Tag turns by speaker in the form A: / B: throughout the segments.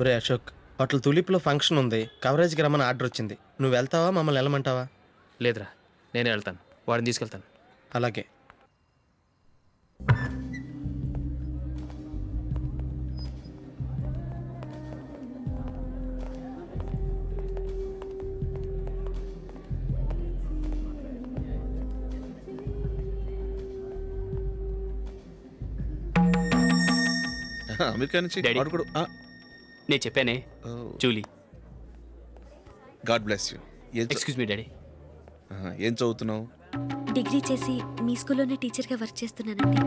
A: ఒరే Ashok, hotel తులిప్లో function ఉంది, కవరేజ్కి రమ్మని ఆర్డర్ వచ్చింది. నువ్వు వెళ్తావా, మమ్మల్ని వెళ్ళమంటావా?
B: లేదురా, నేనే వెళ్తాను. వాడిని తీసుకెళ్తాను.
A: అలాగే.
C: అమెరికా నుంచి
D: డాడీ.
C: వాడు కూడా
D: నేను చెప్పానే, Julie.
C: God bless you.
D: Excuse me daddy.
C: ఏం చదువుతున్నావు?
E: డిగ్రీ చేసి మీ స్కూల్లోనే టీచర్గా వర్క్ చేస్తున్నానండి.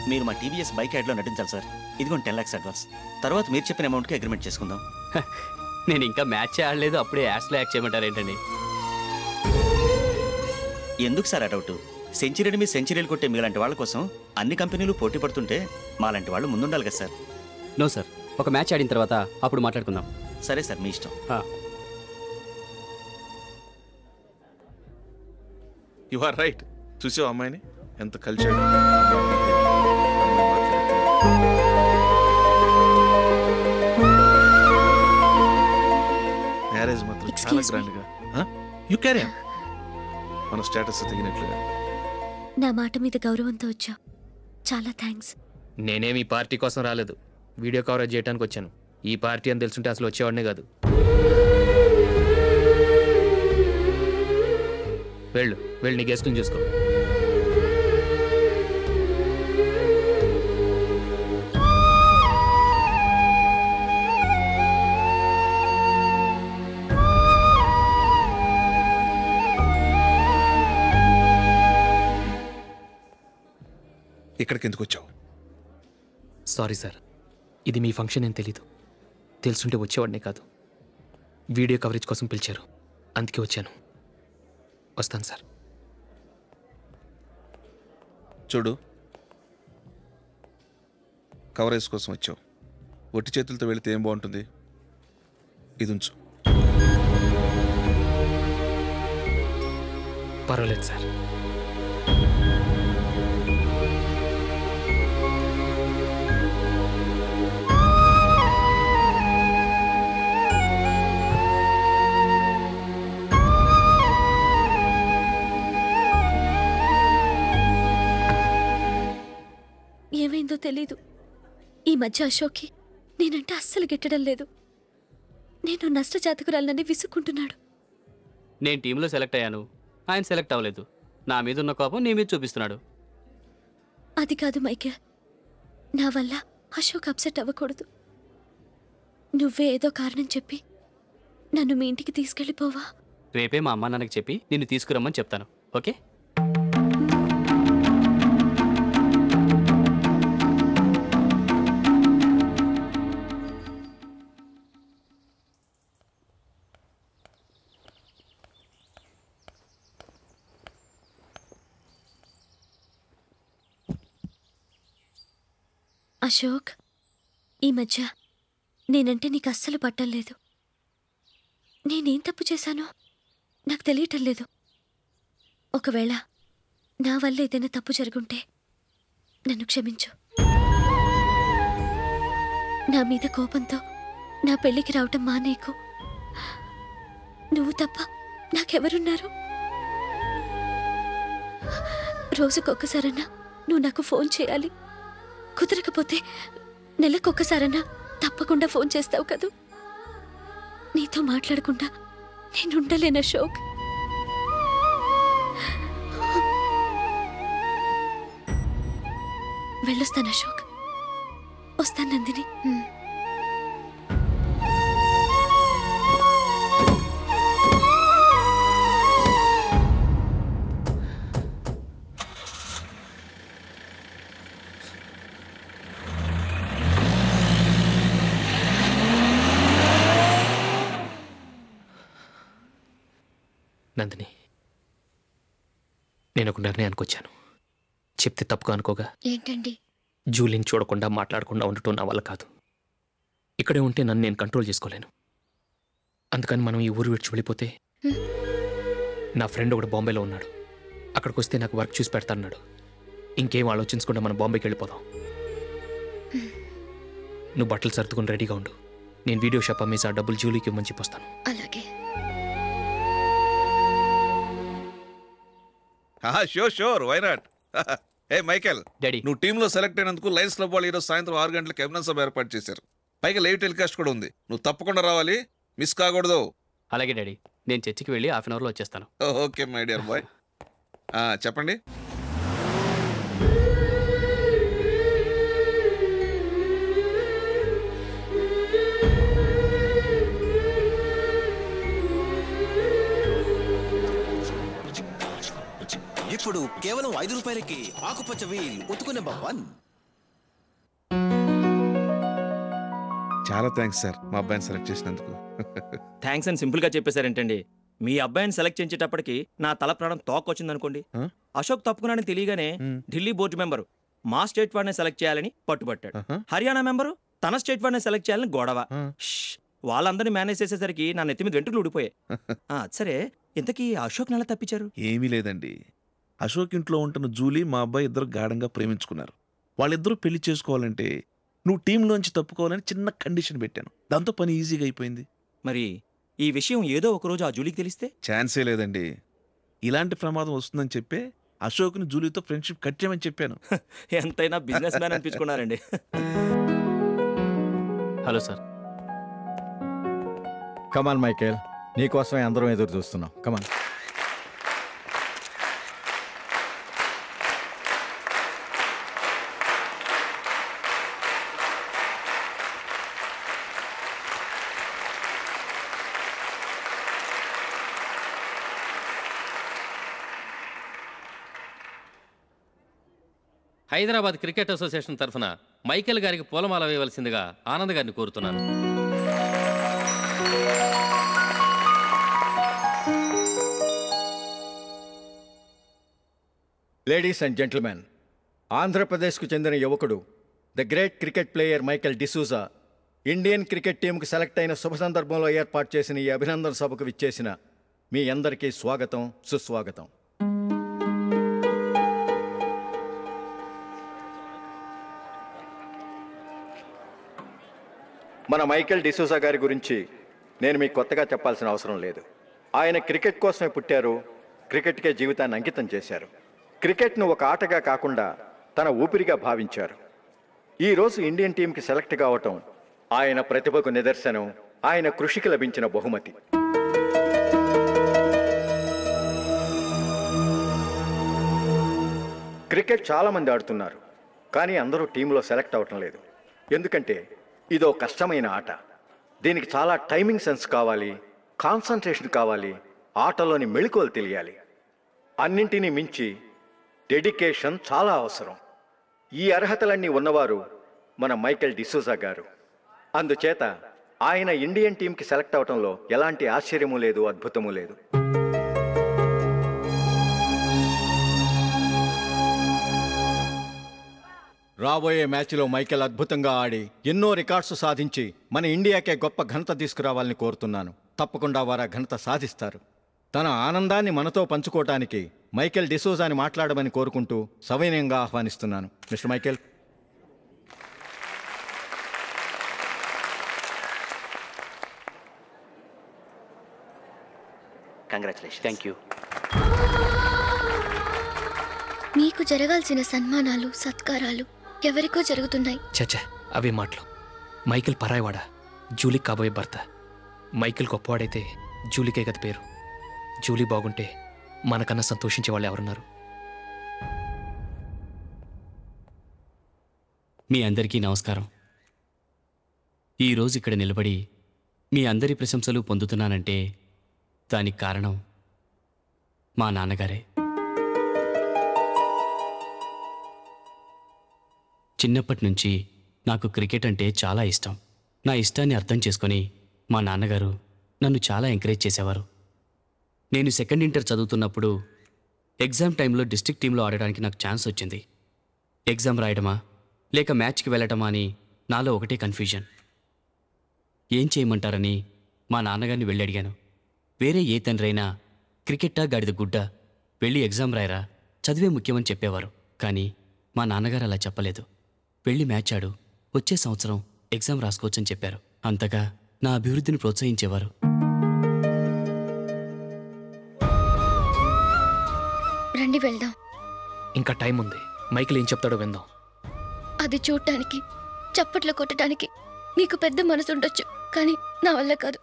F: మీరు మా టీవీఎస్ బైక్ యాడ్లో నటించాలి సార్. ఇదిగోండి 10 lakhs అడ్వాన్స్. తర్వాత మీరు చెప్పిన అమౌంట్కి అగ్రిమెంట్ చేసుకుందాం.
D: నేను ఇంకా మ్యాచ్ ఆడలేదు, అప్పుడే యాడ్స్లో యాక్ట్ చేయమంటారు ఏంటండి?
F: ఎందుకు సార్ ఆ డౌట్? సెంచరీని మీ సెంచరీలు కొట్టే మీలాంటి వాళ్ళ కోసం అన్ని కంపెనీలు పోటీ పడుతుంటే మాలాంటి వాళ్ళు ముందుండాలి కదా సార్.
D: నో సార్, ఒక మ్యాచ్ ఆడిన తర్వాత అప్పుడు మాట్లాడుకుందాం.
F: సరే సార్, మీ ఇష్టం.
C: You are right. చూసావు అమ్మాయిని ఎంత కలిసాడు. మ్యారేజ్ మాత్రం చాలా గ్రాండ్గా. You carry on. మన స్టేటస్ తగినట్లుగా.
E: నా మాట మీద గౌరవంతో వచ్చా, చాలా థ్యాంక్స్.
B: నేనేమి ఈ పార్టీ కోసం రాలేదు, వీడియో కవరేజ్ చేయడానికి వచ్చాను. ఈ పార్టీ అని తెలుసుంటే అసలు వచ్చేవాడినే కాదు. వెళ్ళు నీ గెస్ట్ని చూసుకో.
C: ఇక్కడికి ఎందుకు వచ్చావు?
B: సారీ సార్, ఇది మీ ఫంక్షన్ అని తెలీదు. తెలుసుంటే వచ్చేవాడినే కాదు. వీడియో కవరేజ్ కోసం పిలిచారు, అందుకే వచ్చాను. వస్తాను సార్.
C: చూడు, కవరేజ్ కోసం వచ్చావు. ఒట్టి చేతులతో వెళితే ఏం బాగుంటుంది? ఇది ఉంచు.
B: పర్వాలేదు సార్.
E: ఏమైందో తెలీదు, ఈ మధ్య అశోక్కి నేనంటే అస్సలు గిట్టడం లేదు. నేను నష్టజాతకురాలనని విసుక్కుంటున్నాడు.
D: నేను టీంలో సెలెక్ట్ అయ్యాను, ఆయన సెలెక్ట్ అవ్వలేదు. నా మీద ఉన్న కోపం నీ మీద చూపిస్తున్నాడు.
E: అది కాదు మైకేల్, నా వల్ల అశోక్ అప్సెట్ అవ్వకూడదు. నువ్వే ఏదో కారణం చెప్పి నన్ను మీ ఇంటికి తీసుకెళ్ళిపోవా?
D: రేపే మా అమ్మ నాన్నకి చెప్పి నిన్ను తీసుకురమ్మని చెప్తాను. ఓకే?
E: అశోక్, ఈ మధ్య నేనంటే నీకు అస్సలు పట్టం లేదు. నేనేం తప్పు చేశానో నాకు తెలియటం లేదు. ఒకవేళ నా వల్ల ఏదైనా తప్పు జరుగుంటే నన్ను క్షమించు. నా మీద కోపంతో నా పెళ్ళికి రావటం మానేకు. నువ్వు తప్ప నాకెవరున్నారు? రోజుకొక్కసారన్నా నువ్వు నాకు ఫోన్ చేయాలి. కుదరకపోతే నెలకొక్కసారన్నా తప్పకుండా ఫోన్ చేస్తావు కదూ. నీతో మాట్లాడకుండా నేనుండలేను అశోక్. వెళ్ళొస్తాను అశోక్. వస్తాను నందిని.
B: నందిని, నేను ఒక నిర్ణయానికి వచ్చాను. చెప్తే తప్పుగా అనుకోగా.
E: ఏంటండి?
B: జూలీని చూడకుండా మాట్లాడకుండా ఉండటం నా వల్ల కాదు. ఇక్కడే ఉంటే నన్ను నేను కంట్రోల్ చేసుకోలేను. అందుకని మనం ఈ ఊరు విడిచి వెళ్ళిపోతే, నా ఫ్రెండ్ ఒకడు బాంబేలో ఉన్నాడు, అక్కడికి వస్తే నాకు వర్క్ చూసి పెడతాన్నాడు. ఇంకేం ఆలోచించకుండా మనం బాంబేకి వెళ్ళిపోదాం. నువ్వు బట్టలు సర్దుకుని రెడీగా ఉండు. నేను వీడియో షాప్ అమ్మేసి ఆ డబ్బులు జూలీకి ఇవ్వమని చెప్పొస్తాను.
E: అలాగే.
C: Sure why not. ఏ మైకేల్,
D: డాడీ
C: నువ్వు టీంలో సెలెక్ట్ అయినందుకు లయన్స్ క్లబ్ వాళ్ళు ఈరోజు సాయంత్రం 6 గంటలకు అభినందన సభ ఏర్పాటు చేశారు. పైగా లైవ్ టెలికాస్ట్ కూడా ఉంది. నువ్వు తప్పకుండా రావాలి, మిస్ కాకూడదు.
D: అలాగే డాడీ, నేను చర్చికి వెళ్ళి హాఫ్ అన్ అవర్లో వచ్చేస్తాను.
C: Okay my dear bye. చెప్పండి.
G: ఇప్పుడు కేవలం 5 రూపాయలకి ఆకుపచ్చ వీల్ ఉతుకు నెంబర్ 1.
C: చాలా థ్యాంక్స్ సార్ మా అబ్బాయిని సెలెక్ట్ చేసినందుకు.
F: థ్యాంక్స్ అని సింపుల్గా చెప్పేశారేంటండి. మీ అబ్బాయిని సెలెక్ట్ చేసేటప్పటికి నా తల ప్రాణం తోకొచ్చిందనుకోండి. అశోక్ తప్పుకున్నాడని తెలియగానే ఢిల్లీ బోర్డు మెంబరు మా స్టేట్ వాడిని సెలెక్ట్ చేయాలని పట్టుబట్టాడు. హర్యానా మెంబరు తన స్టేట్ వాడిని సెలెక్ట్ చేయాలని గొడవ. వాళ్ళందరినీ మేనేజ్ చేసేసరికి నా నెత్తి మీద వెంట్రుకలు ఊడిపోయాయి. సరే, ఇంతకీ అశోక్ నెల తప్పించారు?
C: ఏమీ లేదండి. అశోక్ ఇంట్లో ఉంటున్న జూలీ మా అబ్బాయి ఇద్దరు గాఢంగా ప్రేమించుకున్నారు. వాళ్ళిద్దరూ పెళ్లి చేసుకోవాలంటే నువ్వు టీంలోంచి తప్పుకోవాలని చిన్న కండిషన్ పెట్టాను. దాంతో పని ఈజీగా అయిపోయింది.
F: మరి ఈ విషయం ఏదో ఒకరోజు ఆ జూలీకి తెలిస్తే?
C: ఛాన్సే లేదండి. ఇలాంటి ప్రమాదం వస్తుందని చెప్పే అశోక్ని జూలీతో ఫ్రెండ్షిప్ కట్ చేయమని చెప్పాను.
F: ఎంతైనా బిజినెస్ మ్యాన్ అనిపించుకున్నారండి.
D: Hello sir.
H: కమాన్ మైకేల్, నీకోసమే అందరం ఎదురు చూస్తున్నాం. కమాన్.
I: హైదరాబాద్ క్రికెట్ అసోసియేషన్ తరఫున మైకేల్ గారికి పూలమాల వేయవలసిందిగా ఆనంద్ గారిని కోరుతున్నాను.
H: లేడీస్ అండ్ జెంటిల్మెన్, ఆంధ్రప్రదేశ్కు చెందిన యువకుడు the great cricket player Michael D'Souza Indian cricket టీంకు సెలెక్ట్ అయిన శుభ సందర్భంలో ఏర్పాటు చేసిన ఈ అభినందన సభకు విచ్చేసిన మీ అందరికీ స్వాగతం, సుస్వాగతం. మన మైకేల్ డిసూజా గారి గురించి నేను మీకు కొత్తగా చెప్పాల్సిన అవసరం లేదు. ఆయన క్రికెట్ కోసమే పుట్టారు, క్రికెట్కే జీవితాన్ని అంకితం చేశారు. క్రికెట్ను ఒక ఆటగా కాకుండా తన ఊపిరిగా భావించారు. ఈరోజు ఇండియన్ టీంకి సెలెక్ట్ కావటం ఆయన ప్రతిభకు నిదర్శనం, ఆయన కృషికి లభించిన బహుమతి. క్రికెట్ చాలామంది ఆడుతున్నారు, కానీ అందరూ టీంలో సెలెక్ట్ అవటం లేదు. ఎందుకంటే ఇదో కష్టమైన ఆట. దీనికి చాలా టైమింగ్ సెన్స్ కావాలి, కాన్సన్ట్రేషన్ కావాలి, ఆటలోని మెళకువలు తెలియాలి. అన్నింటినీ మించి డెడికేషన్ చాలా అవసరం. ఈ అర్హతలన్నీ ఉన్నవారు మన మైకేల్ డిసూజా గారు. అందుచేత ఆయన ఇండియన్ టీంకి సెలెక్ట్ అవటంలో ఎలాంటి ఆశ్చర్యము లేదు, అద్భుతము లేదు. రాబోయే మ్యాచ్లో మైకేల్ అద్భుతంగా ఆడి ఎన్నో రికార్డ్స్ సాధించి మన ఇండియాకే గొప్ప ఘనత తీసుకురావాలని కోరుతున్నాను. తప్పకుండా వారు ఆ ఘనత సాధిస్తారు. తన ఆనందాన్ని మనతో పంచుకోవటానికి మైకేల్ డిసూజాని మాట్లాడమని కోరుకుంటూ సవినయంగా ఆహ్వానిస్తున్నాను. Mister Michael.
F: Congratulation.
D: Thank you.
E: మీకు జరగాల్సిన సన్మానాలు, సత్కారాలు ఎవరికో జరుగుతున్నాయి.
B: చచ్చా, అవే మాటలు. మైకేల్ పరాయవాడా, జూలీకి కాబోయే భర్త. మైకేల్ గొప్పవాడైతే జూలీకే గది పేరు. జూలీ బాగుంటే మనకన్నా సంతోషించే వాళ్ళు ఎవరున్నారు?
D: మీ అందరికీ నమస్కారం. ఈరోజు ఇక్కడ నిలబడి మీ అందరి ప్రశంసలు పొందుతున్నానంటే దానికి కారణం మా నాన్నగారే. చిన్నప్పటి నుంచి నాకు క్రికెట్ అంటే చాలా ఇష్టం. నా ఇష్టాన్ని అర్థం చేసుకొని మా నాన్నగారు నన్ను చాలా ఎంకరేజ్ చేసేవారు. నేను సెకండ్ ఇంటర్ చదువుతున్నప్పుడు ఎగ్జామ్ టైంలో డిస్ట్రిక్ట్ టీంలో ఆడడానికి నాకు ఛాన్స్ వచ్చింది. ఎగ్జామ్ రాయడమా, లేక మ్యాచ్కి వెళ్ళటమా అని నాలో ఒకటే కన్ఫ్యూజన్. ఏం చేయమంటారని మా నాన్నగారిని వెళ్ళి అడిగాను. వేరే ఏ తండ్రైనా క్రికెట్టా గాడిద గుడ్డ, వెళ్ళి ఎగ్జామ్ రాయరా, చదివే ముఖ్యమని చెప్పేవారు. కానీ మా నాన్నగారు అలా చెప్పలేదు. వెళ్ళి మ్యాచ్ ఆడు, వచ్చే సంవత్సరం ఎగ్జామ్ రాసుకోవచ్చని చెప్పారు. అంతగా నా అభివృద్ధిని ప్రోత్సహించేవారు.
E: రండి వెళ్దాం.
B: ఇంకా టైం ఉంది. మైకిల్ ఏం చెప్తాడో విందాం.
E: అది చూడటానికి, చప్పట్లు కొట్టడానికి మీకు పెద్ద మనసు ఉండొచ్చు, కానీ నా వల్ల కాదు.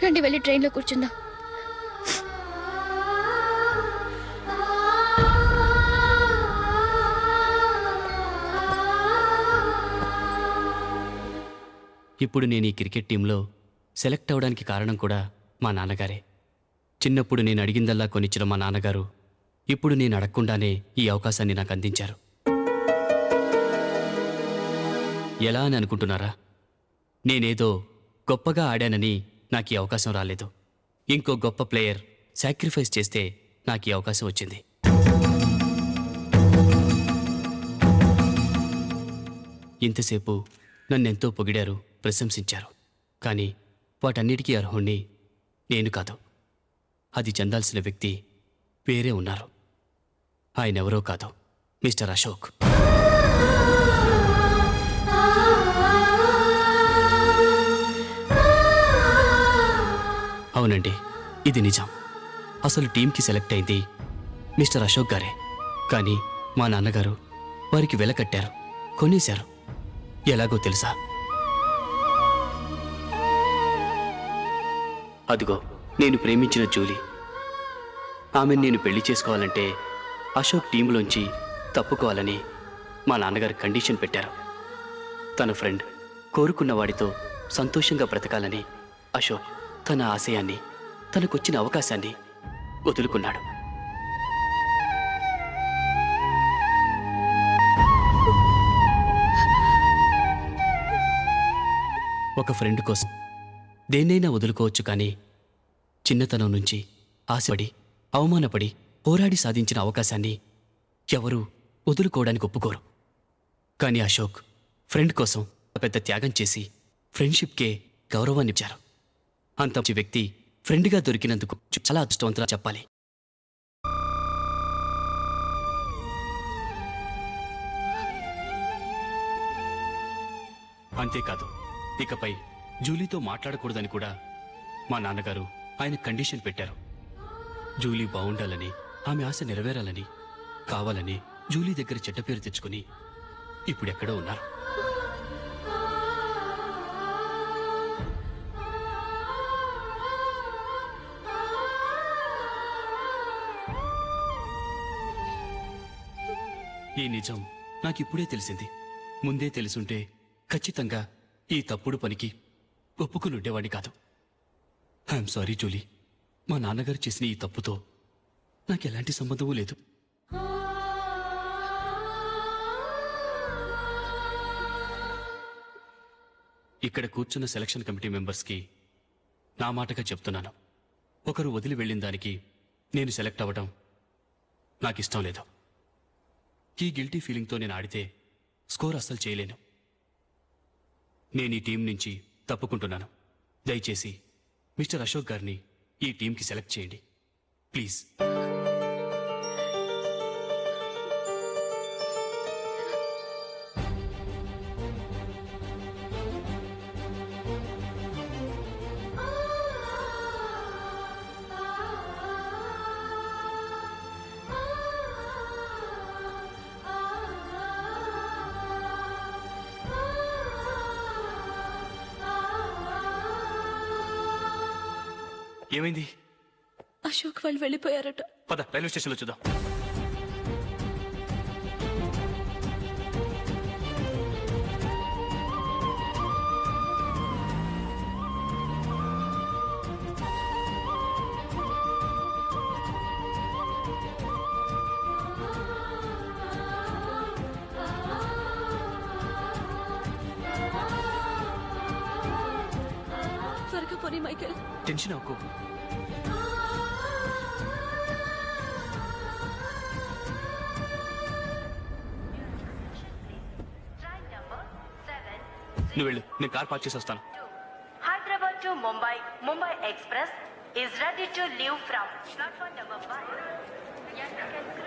E: రండి వెళ్ళి ట్రైన్లో కూర్చుందాం.
D: ఇప్పుడు నేను ఈ క్రికెట్ టీంలో సెలెక్ట్ అవ్వడానికి కారణం కూడా మా నాన్నగారే. చిన్నప్పుడు నేను అడిగిందల్లా కొనిచ్చిన మా నాన్నగారు ఇప్పుడు నేను అడగకుండానే ఈ అవకాశాన్ని నాకు అందించారు. ఎలా అని అనుకుంటున్నారా? నేనేదో గొప్పగా ఆడానని నాకు ఈ అవకాశం రాలేదు. ఇంకో గొప్ప ప్లేయర్ సాక్రిఫైస్ చేస్తే నాకు ఈ అవకాశం వచ్చింది. ఇంతసేపు నన్నెంతో పొగిడారు, ప్రశంసించారు. కానీ వాటన్నిటికీ అర్హుణ్ణి నేను కాదు. అది చెందాల్సిన వ్యక్తి వేరే ఉన్నారు. ఆయనెవరో కాదు, మిస్టర్ అశోక్. అవునండి, ఇది నిజం. అసలు టీంకి సెలెక్ట్ అయింది మిస్టర్ అశోక్ గారే. కానీ మా నాన్నగారు వారికి వెల కట్టారు, కొనేశారు. ఎలాగో తెలుసా? అదిగో నేను ప్రేమించిన జూలీ. ఆమెను నేను పెళ్లి చేసుకోవాలంటే అశోక్ టీంలోంచి తప్పుకోవాలని మా నాన్నగారు కండిషన్ పెట్టారు. తన ఫ్రెండ్ కోరుకున్న వాడితో సంతోషంగా బ్రతకాలని అశోక్ తన ఆశయాన్ని, తనకొచ్చిన అవకాశాన్ని వదులుకున్నాడు. ఒక ఫ్రెండ్ కోసం దేన్నైనా వదులుకోవచ్చు, కానీ చిన్నతనం నుంచి ఆశపడి, అవమానపడి, పోరాడి సాధించిన అవకాశాన్ని ఎవరూ వదులుకోవడానికి ఒప్పుకోరు. కానీ అశోక్ ఫ్రెండ్ కోసం పెద్ద త్యాగం చేసి ఫ్రెండ్షిప్కే గౌరవాన్నిచ్చారు. అంత మంచి వ్యక్తి ఫ్రెండ్గా దొరికినందుకు చాలా అదృష్టవంతులా చెప్పాలి. అంతేకాదు, ఇకపై జూలీతో మాట్లాడకూడదని కూడా మా నాన్నగారు ఆయన కండిషన్ పెట్టారు. జూలీ బాగుండాలని, ఆమె ఆశ నెరవేరాలని, కావాలని జూలీ దగ్గర చెడ్డ పేరు తెచ్చుకుని ఇప్పుడెక్కడో ఉన్నారు. ఈ నిజం నాకిప్పుడే తెలిసింది. ముందే తెలుసుంటే ఖచ్చితంగా ఈ తప్పుడు పనికి ఒప్పుకుని ఉండేవాడి కాదు. I'm sorry Julie. మా నాన్నగారు చేసిన ఈ తప్పుతో నాకెలాంటి సంబంధమూ లేదు. ఇక్కడ కూర్చున్న సెలక్షన్ కమిటీ మెంబర్స్కి నా మాటగా చెప్తున్నాను. ఒకరు వదిలి వెళ్ళిన దానికి నేను సెలెక్ట్ అవ్వడం నాకిష్టం లేదు. ఈ గిల్టీ ఫీలింగ్తో నేను ఆడితే స్కోర్ అస్సలు చేయలేను. నేను ఈ టీం నుంచి తప్పుకుంటున్నాను. దయచేసి మిస్టర్ అశోక్ గారిని ఈ టీంకి సెలెక్ట్ చేయండి ప్లీజ్. ఏమైంది?
E: అశోక్ వాళ్ళు వెళ్ళిపోయారట.
D: పద రైల్వే స్టేషన్లో చూద్దాం.
E: త్వరగా పోనీ మైకేల్.
D: టెన్షన్ అవ్వకు. నువ్వు వెళ్ళు, నేను కార్ పార్క్ చేసి వస్తాను.
J: Hyderabad to Mumbai, Mumbai Express is ready to leave from platform number 5.